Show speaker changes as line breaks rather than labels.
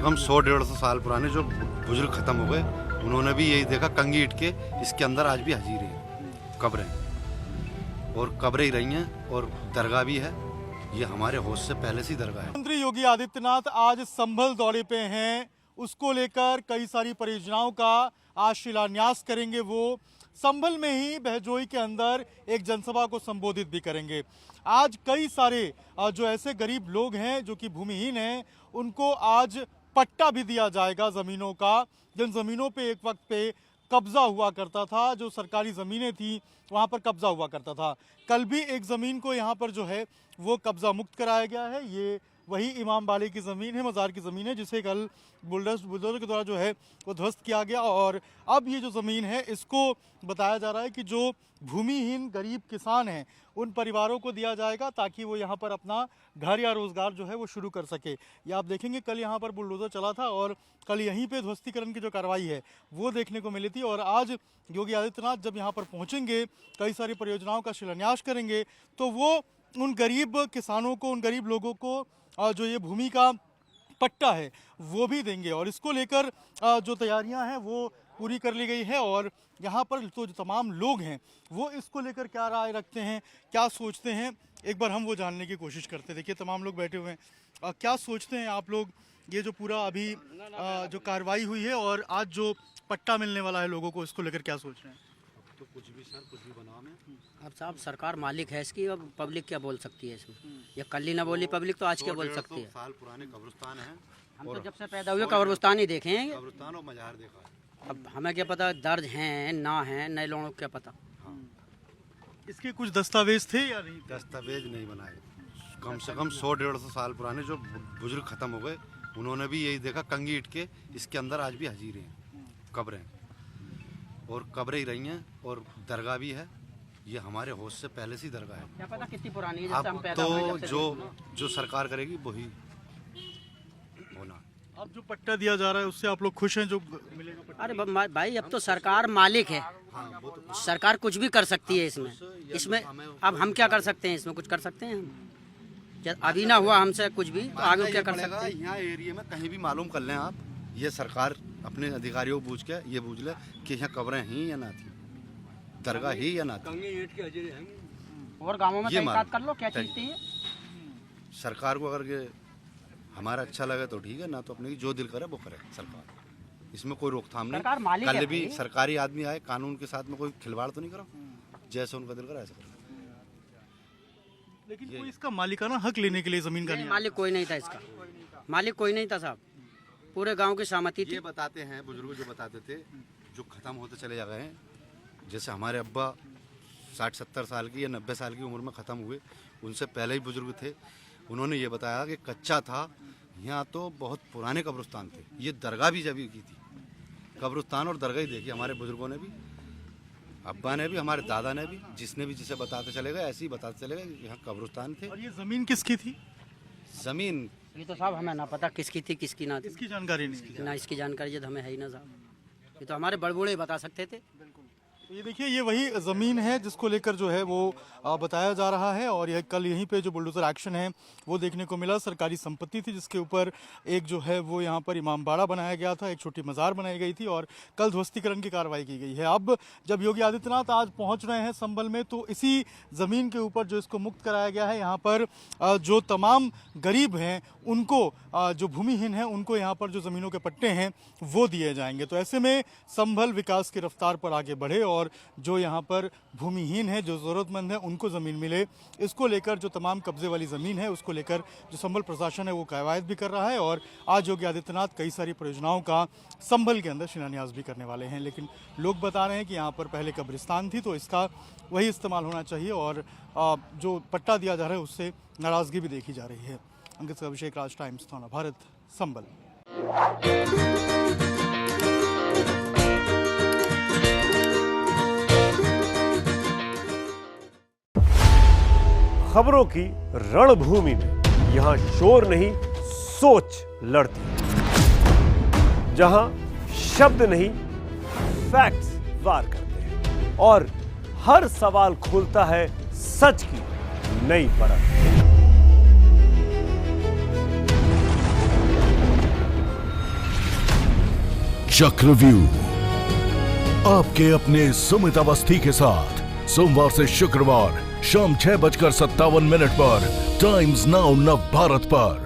कम 100-150 साल पुराने जो बुजुर्ग खत्म हो गए, उन्होंने भी यही देखा कंगी ईंट के इसके अंदर आज भी हजीरे हैं, कब्रें, और कब्रें ही रही हैं और दरगाह भी है। ये हमारे होश से पहले से दरगाह है।
मुख्यमंत्री योगी आदित्यनाथ आज संभल दौरे पे हैं, उसको लेकर कई सारी परियोजनाओं का आज शिलान्यास करेंगे। वो संभल में ही बहजोई के अंदर एक जनसभा को संबोधित भी करेंगे। आज कई सारे जो ऐसे गरीब लोग हैं जो कि भूमिहीन हैं, उनको आज पट्टा भी दिया जाएगा ज़मीनों का, जिन ज़मीनों पे एक वक्त पे कब्जा हुआ करता था, जो सरकारी ज़मीनें थी वहाँ पर कब्जा हुआ करता था। कल भी एक ज़मीन को यहाँ पर जो है वो कब्जा मुक्त कराया गया है। ये वही इमाम बाड़े की ज़मीन है, मज़ार की ज़मीन है, जिसे कल बुलडोज़र के द्वारा जो है वो ध्वस्त किया गया। और अब ये जो ज़मीन है इसको बताया जा रहा है कि जो भूमिहीन गरीब किसान हैं उन परिवारों को दिया जाएगा, ताकि वो यहाँ पर अपना घर या रोज़गार जो है वो शुरू कर सके। ये आप देखेंगे कल यहाँ पर बुलडोज़र चला था और कल यहीं पे ध्वस्तीकरण की जो कार्रवाई है वो देखने को मिली थी। और आज योगी आदित्यनाथ जब यहाँ पर पहुँचेंगे, कई सारी परियोजनाओं का शिलान्यास करेंगे, तो वो उन गरीब किसानों को, उन गरीब लोगों को जो ये भूमि का पट्टा है वो भी देंगे। और इसको लेकर जो तैयारियां हैं वो पूरी कर ली गई है। और यहाँ पर तो जो तमाम लोग हैं वो इसको लेकर क्या राय रखते हैं, क्या सोचते हैं, एक बार हम वो जानने की कोशिश करते हैं। देखिए तमाम लोग बैठे हुए हैं, क्या सोचते हैं आप लोग, ये जो पूरा अभी जो कार्रवाई हुई है और आज जो पट्टा मिलने वाला है लोगों को, इसको लेकर क्या सोच रहे हैं?
तो कुछ भी सर, कुछ भी बनाओ में।
अब साहब सरकार मालिक है इसकी, अब पब्लिक क्या बोल सकती है इसमें? ये कल ही ना बोली पब्लिक, तो आज क्या बोल सकती है?
साल पुराने कब्रिस्तान हैं,
हम तो जब से पैदा हुए कब्रिस्तान ही देखे हैं।
कब्रिस्तान और मजार देखा है।
अब हमें क्या पता दर्ज हैं ना हैं, नए लोगों को क्या पता।
इसके कुछ दस्तावेज थे या नहीं?
दस्तावेज नहीं बनाए। कम से कम 100-150 साल पुराने जो बुजुर्ग खत्म हो गए, उन्होंने भी यही देखा कंगी ईंट के इसके अंदर आज भी हजीरे हैं, कब्रें, और कब्रें ही रही हैं और दरगाह भी है। ये हमारे होश से पहले से दरगाह है।
क्या पता कितनी पुरानी है,
अब तो जो सरकार करेगी वही होना।
अब जो पट्टा दिया जा रहा है उससे आप लोग खुश हैं जो मिलेगा पट्टा?
अरे भाई अब तो सरकार मालिक है, सरकार कुछ भी कर सकती है इसमें अब हम क्या कर सकते हैं? इसमें कुछ कर सकते हैं हम? अभी ना हुआ हमसे कुछ भी, तो आगे क्या कर सकते हैं?
यहाँ एरिया में कहीं भी मालूम कर लें आप, ये सरकार अपने अधिकारियों को पूछ के ये पूछ ले कि यहाँ कब्रें हैं या ना थी, दरगाह ही या ना थी।
और गाँवों में तहकीकात कर लो क्या चीज थी।
सरकार को अगर ये हमारा अच्छा लगे तो ठीक है, ना तो अपने की जो दिल करे वो करे सरकार, इसमें कोई रोकथाम नहीं। कल भी सरकारी आदमी आए, कानून के साथ में कोई खिलवाड़ तो नहीं करो, जैसे उनका दिल करे ऐसा करो।
लेकिन कोई इसका मालिकाना हक लेने के लिए जमीन का नहीं,
मालिक कोई नहीं था इसका, मालिक कोई नहीं था साहब, पूरे गांव की सहमति थी।
ये बताते हैं बुजुर्ग, जो बताते थे जो खत्म होते चले जा गए हैं, जैसे हमारे अब्बा 60-70 साल की या 90 साल की उम्र में ख़त्म हुए, उनसे पहले ही बुजुर्ग थे, उन्होंने ये बताया कि कच्चा था यहाँ, तो बहुत पुराने कब्रिस्तान थे, ये दरगाह भी जब की थी, कब्रिस्तान और दरगाह ही देखी हमारे बुजुर्गों ने भी, अब्बा ने भी, हमारे दादा ने भी, जिसने भी जिसे बताते चले गए ऐसे ही बताते चले गए कि यहाँ कब्रिस्तान थे।
और ये ज़मीन किसकी थी?
ज़मीन
ये तो साहब हमें ना पता किसकी थी किसकी ना थी,
इसकी जानकारी नहीं
ना इसकी जानकारी तो हमें है ही ना साहब, ये तो हमारे बड़े बूढ़े बता सकते थे।
ये देखिए ये वही ज़मीन है जिसको लेकर जो है वो बताया जा रहा है। और यह कल यहीं पे जो बुलडोज़र एक्शन है वो देखने को मिला। सरकारी संपत्ति थी जिसके ऊपर एक जो है वो यहाँ पर इमाम बाड़ा बनाया गया था, एक छोटी मज़ार बनाई गई थी और कल ध्वस्तीकरण की कार्रवाई की गई है। अब जब योगी आदित्यनाथ आज पहुँच रहे हैं संभल में, तो इसी ज़मीन के ऊपर जो इसको मुक्त कराया गया है, यहाँ पर जो तमाम गरीब हैं उनको, जो भूमिहीन हैं उनको यहाँ पर जो ज़मीनों के पट्टे हैं वो दिए जाएंगे। तो ऐसे में संभल विकास की रफ्तार पर आगे बढ़े और जो यहाँ पर भूमिहीन है, जो ज़रूरतमंद है, उनको ज़मीन मिले, इसको लेकर जो तमाम कब्जे वाली ज़मीन है उसको लेकर जो संभल प्रशासन है वो कवायद भी कर रहा है। और आज योगी आदित्यनाथ कई सारी परियोजनाओं का संभल के अंदर शिलान्यास भी करने वाले हैं। लेकिन लोग बता रहे हैं कि यहाँ पर पहले कब्रिस्तान थी, तो इसका वही इस्तेमाल होना चाहिए और जो पट्टा दिया जा रहा है उससे नाराज़गी भी देखी जा रही है। अंकित से अभिषेक राज, टाइम्स थाना भारत, संभल।
खबरों की रणभूमि में यहाँ शोर नहीं सोच लड़ती है, जहां शब्द नहीं फैक्ट्स वार करते हैं और हर सवाल खोलता है सच की नई परत।
चक्रव्यूह, आपके अपने सुमित अवस्थी के साथ सोमवार से शुक्रवार शाम 6:57 पर टाइम्स नाउ नव भारत पर।